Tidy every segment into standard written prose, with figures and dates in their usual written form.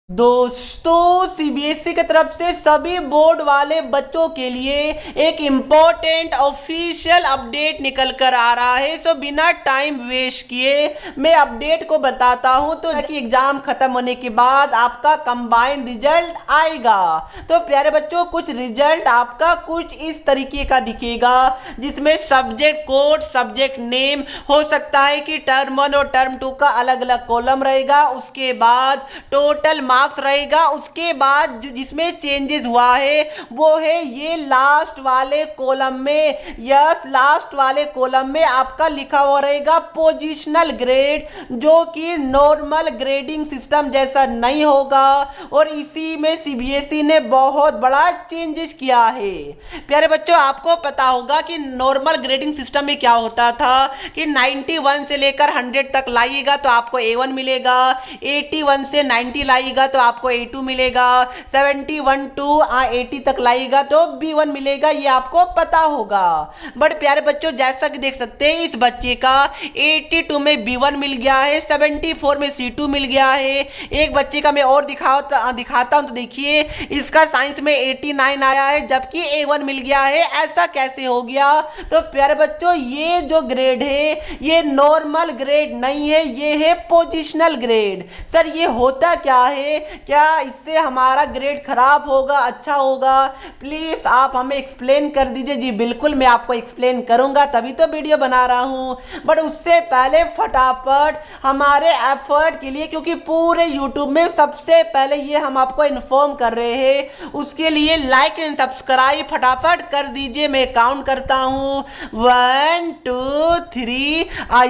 दोस्तों सीबीएसई की तरफ से सभी बोर्ड वाले बच्चों के लिए एक इम्पोर्टेंट ऑफिशियल अपडेट निकल कर आ रहा है। सो बिना टाइम वेस्ट किए मैं अपडेट को बताता हूं तो कि एग्जाम खत्म होने के बाद आपका कंबाइंड रिजल्ट आएगा। तो प्यारे बच्चों कुछ रिजल्ट आपका कुछ इस तरीके का दिखेगा, जिसमें सब्जेक्ट कोड, सब्जेक्ट नेम, हो सकता है कि टर्म 1 और टर्म 2 का अलग अलग कॉलम रहेगा, उसके बाद टोटल मार्क्स रहेगा, उसके बाद जिसमें चेंजेस हुआ है वो है ये लास्ट वाले कॉलम में। यस, लास्ट वाले कॉलम में आपका लिखा हुआ रहेगा पोजीशनल ग्रेड, जो कि नॉर्मल ग्रेडिंग सिस्टम जैसा नहीं होगा। और इसी में सीबीएसई ने बहुत बड़ा चेंजेस किया है। प्यारे बच्चों आपको पता होगा कि नॉर्मल ग्रेडिंग सिस्टम में क्या होता था कि 91 से लेकर 100 तक लाइएगा तो आपको A1 मिलेगा, 81 से 90 लाइएगा तो आपको A2 मिलेगा, 71 टू 80 तक लाइएगा तो B1 मिलेगा, ये आपको पता होगा। बट प्यारे बच्चों जैसा कि देख सकते हैं इस बच्चे का 82 में B1 मिल गया है, 74 में C2 मिल गया है। एक बच्चे का मैं और दिखाता हूं तो देखिए इसका साइंस में 89 आया है जबकि A1 मिल गया है। ऐसा कैसे हो गया? तो प्यारे बच्चों ये जो ग्रेड है ये नॉर्मल ग्रेड नहीं है, ये है पोजिशनल ग्रेड। सर ये होता क्या है? क्या इससे हमारा ग्रेड खराब होगा, अच्छा होगा? प्लीज आप हमें एक्सप्लेन कर दीजिए। जी बिल्कुल मैं आपको एक्सप्लेन करूंगा, तभी तो वीडियो बना रहा हूं। बट उससे पहले फटाफट हमारे एफर्ट के लिए, क्योंकि पूरे यूट्यूब में सबसे पहले ये हम आपको इन्फॉर्म कर रहे हैं, उसके लिए लाइक एंड सब्सक्राइब फटाफट कर दीजिए। मैं काउंट करता हूं 1 2 3।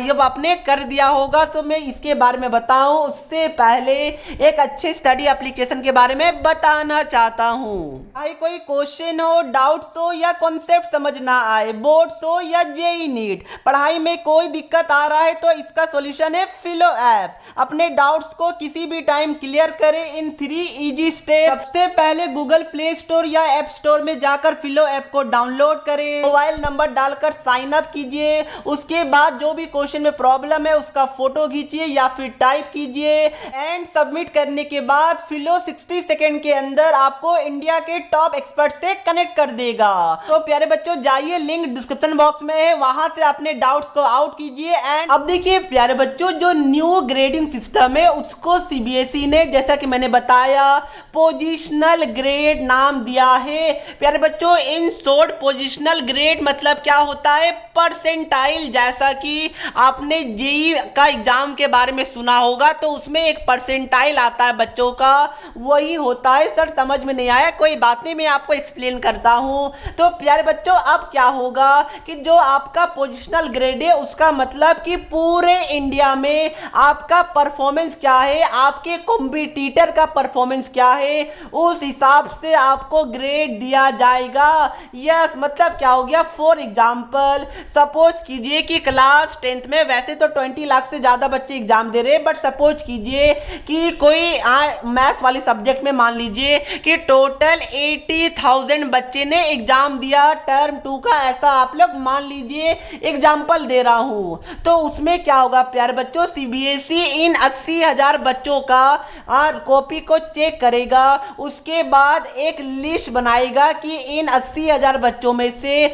अब आपने कर दिया होगा तो मैं इसके बारे में बताऊं उससे पहले एक अच्छे स्टडी एप्लीकेशन के बारे में बताना चाहता हूं। चाहे कोई क्वेश्चन हो, डाउट्स हो या कॉन्सेप्ट समझ ना आए, बोर्ड्स हो या जेई नीट, पढ़ाई में कोई दिक्कत आ रहा है तो इसका सॉल्यूशन है फिलो ऐप। अपने डाउट्स को किसी भी टाइम क्लियर करें इन 3 इजी स्टेप। सबसे पहले गूगल प्ले स्टोर या ऐप स्टोर में जाकर फिलो ऐप को डाउनलोड करें, मोबाइल नंबर डालकर साइन अप कीजिए, उसके बाद जो भी क्वेश्चन में प्रॉब्लम है उसका फोटो खींचिए या फिर टाइप कीजिए एंड सबमिट करने के बाद फिलो 60 सेकंड के अंदर आपको इंडिया के टॉप एक्सपर्ट से कनेक्ट कर देगा। तो प्यारे बच्चों जाइए, लिंक डिस्क्रिप्शन बॉक्स में है, वहां से अपने डाउट्स को आउट कीजिए। एंड अब देखिए प्यारे बच्चों जो न्यू ग्रेडिंग सिस्टम है उसको सीबीएसई ने, जैसा कि मैंने बताया, पोजिशनल ग्रेड नाम दिया है। प्यारे बच्चों इन शॉर्ट पोजिशनल ग्रेड मतलब क्या होता है? परसेंटाइल। जैसा कि आपने जेई का एग्जाम के बारे में सुना होगा तो उसमें एक परसेंटाइल आता है बच्चों का, वही होता है। सर समझ में नहीं आया, कोई बात नहीं मैं आपको एक्सप्लेन करता हूं। तो प्यारे बच्चों अब क्या होगा कि जो आपका पोजिशनल ग्रेड है उसका मतलब कि पूरे इंडिया में आपका परफॉर्मेंस क्या है, आपके कॉम्पिटिटर का परफॉर्मेंस क्या है, उस हिसाब से आपको ग्रेड दिया जाएगा। यस, मतलब क्या हो गया? फॉर एग्जाम्पल सपोज कीजिए कि क्लास 10th में वैसे तो 20 लाख से ज्यादा बच्चे एग्जाम दे रहे हैं, बट सपोज कीजिए कि कोई मैथ्स वाले सब्जेक्ट में मान लीजिए कि टोटल 80,000 बच्चे ने एग्जाम दिया टर्म 2 का, ऐसा आप लोग मान लीजिए, एग्जाम्पल दे रहा हूं। तो उसमें क्या होगा प्यारे बच्चों? सीबीएसई इन 80,000 बच्चों का कॉपी को चेक करेगा, उसके बाद एक लिस्ट बनाएगा कि इन 80,000 बच्चों में से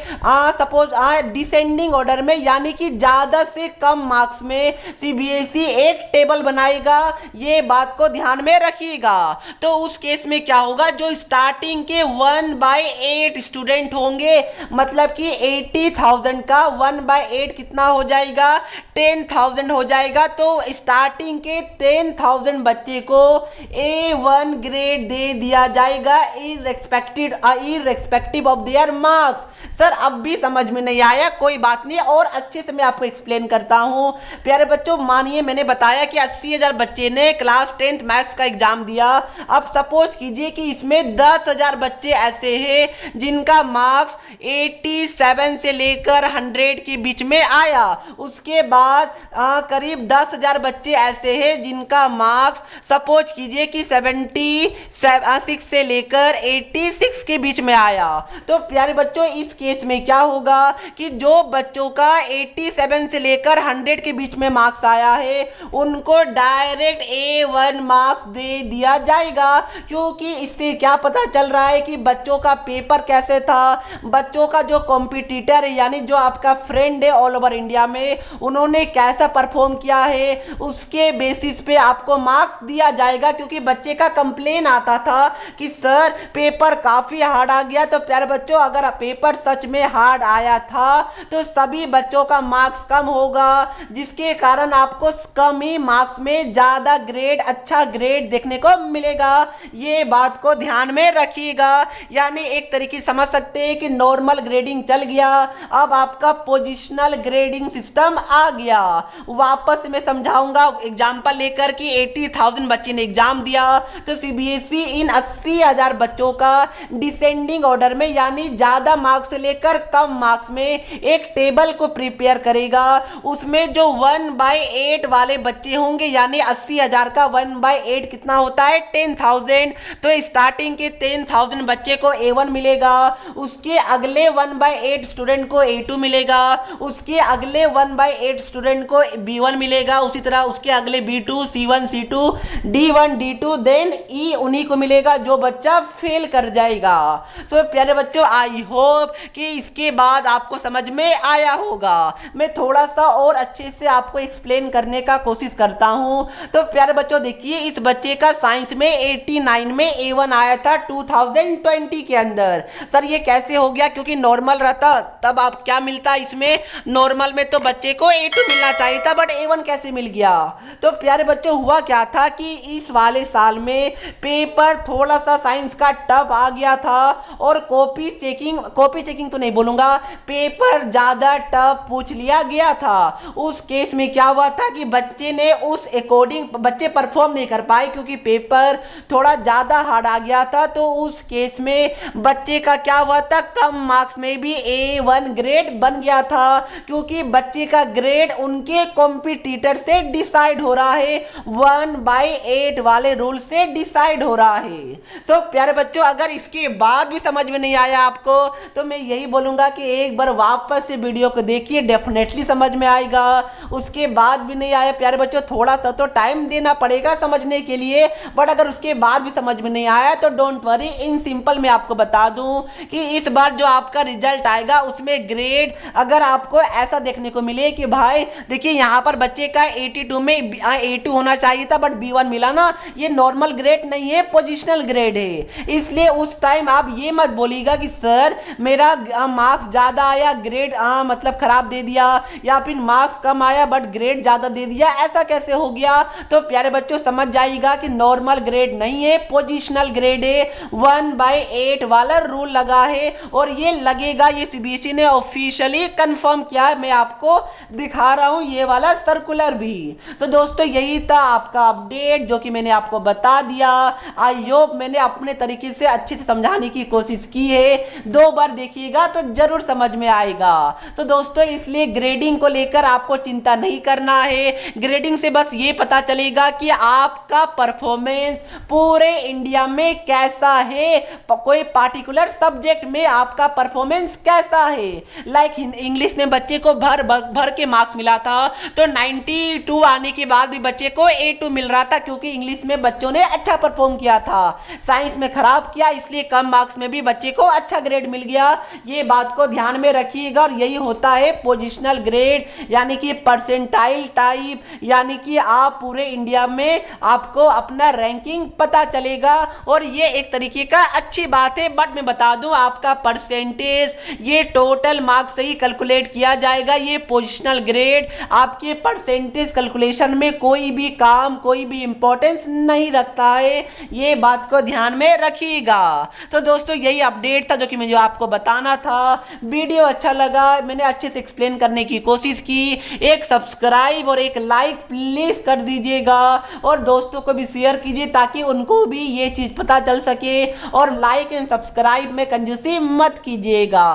सपोज डिसेंडिंग ऑर्डर में, यानी कि ज्यादा से कम मार्क्स में सीबीएसई एक टेबल बनाएगा। ये बात को ध्यान में रखिएगा। तो उस केस में क्या होगा? जो स्टार्टिंग के 1/8 स्टूडेंट होंगे, मतलब कि 80,000 का 1/8 कितना हो जाएगा? 10,000 हो जाएगा। तो स्टार्टिंग के 10,000 बच्चे को A1 ग्रेड दे दिया जाएगा irrespective of their marks. Sir अब भी समझ में नहीं आया, कोई बात नहीं, और अच्छे से मैं आपको एक्सप्लेन करता हूं। प्यारे बच्चों मानिए मैंने बताया कि 80,000 बच्चे ने क्लास 10th मैथ्स का एग्जाम दिया। अब सपोज कीजिए कि इसमें 10,000 बच्चे ऐसे हैं जिनका मार्क्स 87 से लेकर 100 के बीच में आया। उसके बाद बाद करीब 10,000 बच्चे ऐसे हैं जिनका मार्क्स सपोज कीजिए कि 76 से लेकर 86 के बीच में आया। तो प्यारे बच्चों इस केस में क्या होगा कि जो बच्चों का 87 से लेकर 100 के बीच में मार्क्स आया है उनको डायरेक्ट A1 मार्क्स दे दिया जाएगा, क्योंकि इससे क्या पता चल रहा है कि बच्चों का पेपर कैसे था, बच्चों का जो कॉम्पिटिटर है यानी जो आपका फ्रेंड है ऑल ओवर इंडिया में उन्होंने कैसा परफॉर्म किया है, उसके बेसिस पे आपको मार्क्स दिया जाएगा। क्योंकि बच्चे का कंप्लेन आता था कि सर पेपर काफी हार्ड आ गया। तो प्यारे बच्चों अगर पेपर सच में हार्ड आया था तो सभी बच्चों का मार्क्स कम होगा, जिसके कारण आपको कम ही मार्क्स में ज्यादा ग्रेड, अच्छा ग्रेड देखने को मिलेगा। ये बात को ध्यान में रखिएगा। यानी एक तरीके समझ सकते हैं कि नॉर्मल ग्रेडिंग चल गया, अब आपका पोजिशनल ग्रेडिंग सिस्टम आ गया। वापस मैं समझाऊंगा एग्जांपल लेकर कि 80,000 बच्चे ने एग्जाम दिया तो सीबीएसई इन 80,000 बच्चों का डिसेंडिंग ऑर्डर में यानी ज्यादा मार्क्स से लेकर कम मार्क्स में एक टेबल को प्रिपेयर करेगा। उसमें जो 1/8 वाले बच्चे होंगे यानी 80,000 का 1/8 कितना होता है 10,000। तो स्टार्टिंग के 10,000 बच्चे को A1 मिलेगा, उसके अगले 1/8 स्टूडेंट को A2 मिलेगा, उसके अगले 1/8 स्टूडेंट को B1 मिलेगा, उसी तरह उसके अगले B2, C1, C2, D1, D2 then E उन्हीं को मिलेगा जो बच्चा फेल कर जाएगा। सो प्यारे बच्चों आई होप कि इसके बाद आपको समझ में आया होगा। मैं थोड़ा सा और अच्छे से आपको एक्सप्लेन करने का कोशिश करता हूं। तो प्यारे बच्चों देखिए इस बच्चे का साइंस में 89 में A1 आया था 2020 के अंदर। सर ये कैसे हो गया, क्योंकि नॉर्मल रहता तब आप क्या मिलता इसमें, नॉर्मल में तो बच्चे को A2 मिलना चाहिए था, बट A1 कैसे मिल गया। तो प्यारे बच्चों हुआ क्या था कि इस वाले साल में पेपर थोड़ा सा साइंस का टफ आ गया था और कॉपी चेकिंग तो नहीं बोलूंगा, पेपर ज्यादा टफ पूछ लिया गया था। उस केस में क्या हुआ था कि बच्चे ने उस अकॉर्डिंग बच्चे परफॉर्म नहीं कर पाए क्योंकि पेपर थोड़ा ज्यादा हार्ड आ गया था। तो उस केस में बच्चे का क्या हुआ था, कम मार्क्स में भी A1 ग्रेड बन गया था, क्योंकि बच्चे का ग्रेड उनके कॉम्पिटिटर से डिसाइड हो रहा है, 1/8 वाले रूल से डिसाइड हो रहा है। सो प्यारे बच्चों अगर इसके बाद भी समझ में नहीं आया आपको तो मैं यही बोलूंगा कि एक बार वापस से वीडियो को देखिए, डेफिनेटली समझ में आएगा। उसके बाद भी नहीं आया प्यारे बच्चों थोड़ा सा तो टाइम देना पड़ेगा समझने के लिए, बट अगर उसके बाद भी समझ में नहीं आया तो डोंट वरी, इन सिंपल मैं आपको बता दूं कि इस बार जो आपका रिजल्ट आएगा उसमें ग्रेड अगर आपको ऐसा देखने को मिले कि भाई देखिए यहाँ पर बच्चे का 82 में A2 होना चाहिए था बट B1 मिला ना, ये नॉर्मल ग्रेड नहीं है, पोजिशनल ग्रेड है। इसलिए उस टाइम आप ये मत बोलिएगा कि सर मेरा मार्क्स ज्यादा आया ग्रेड मतलब खराब दे दिया, या फिर मार्क्स कम आया बट ग्रेड ज्यादा दे दिया, ऐसा कैसे हो गया। तो प्यारे बच्चों समझ जाइएगा कि नॉर्मल ग्रेड नहीं है, पोजिशनल ग्रेड है, 1/8 वाला रूल लगा है और ये लगेगा, ये सीबीएसई ने ऑफिशियली कंफर्म किया है। मैं आपको दिखा रहा हूं ये वाला सर्कुलर भी। तो दोस्तों यही था आपका अपडेट जो कि मैंने आपको बता दिया। आई होप मैंने अपने तरीके से अच्छे से समझाने की कोशिश की है, 2 बार देखिएगा तो जरूर समझ में आएगा। तो दोस्तों इसलिए ग्रेडिंग को लेकर आपको चिंता नहीं करना है, ग्रेडिंग से बस ये पता चलेगा कि आपका परफॉर्मेंस पूरे इंडिया में कैसा है, कोई पार्टिकुलर सब्जेक्ट में आपका परफॉर्मेंस कैसा है। लाइक इंग्लिश में बच्चे को भर के मार्क्स मिला था तो 92 आने के बाद भी बच्चे को A2 मिल रहा था क्योंकि इंग्लिश में बच्चों ने अच्छा परफॉर्म किया था। साइंस में खराब किया इसलिए कम मार्क्स में भी बच्चे को अच्छा ग्रेड मिल गया। ये बात को ध्यान में रखिएगा और यही होता है पोजिशनल ग्रेड, यानी कि परसेंटाइल टाइप, यानी कि आप पूरे इंडिया में आपको अपना रैंकिंग पता चलेगा और ये एक तरीके का अच्छी बात है। बट मैं बता दूं आपका परसेंटेज ये टोटल मार्क्स से ही कैलकुलेट किया जाएगा, ये पोजिशनल ग्रेड आपके परसेंटेज कैलकुलेशन में कोई भी काम, कोई भी इंपॉर्टेंस नहीं रखता है, ये बात को ध्यान में रखिएगा। तो दोस्तों यही अपडेट था जो कि मुझे आपको बताना था। वीडियो अच्छा लगा, मैंने अच्छे से एक्सप्लेन करने की कोशिश की, एक सब्सक्राइब और एक लाइक प्लीज कर दीजिएगा और दोस्तों को भी शेयर कीजिए ताकि उनको भी ये चीज पता चल सके। और लाइक एंड सब्सक्राइब में कंजूसी मत कीजिएगा।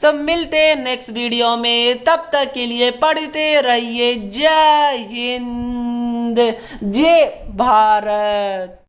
सब मिलते हैं नेक्स्ट वीडियो में, तब तक के लिए पढ़ समझते रहिए। जय हिंद, जय भारत।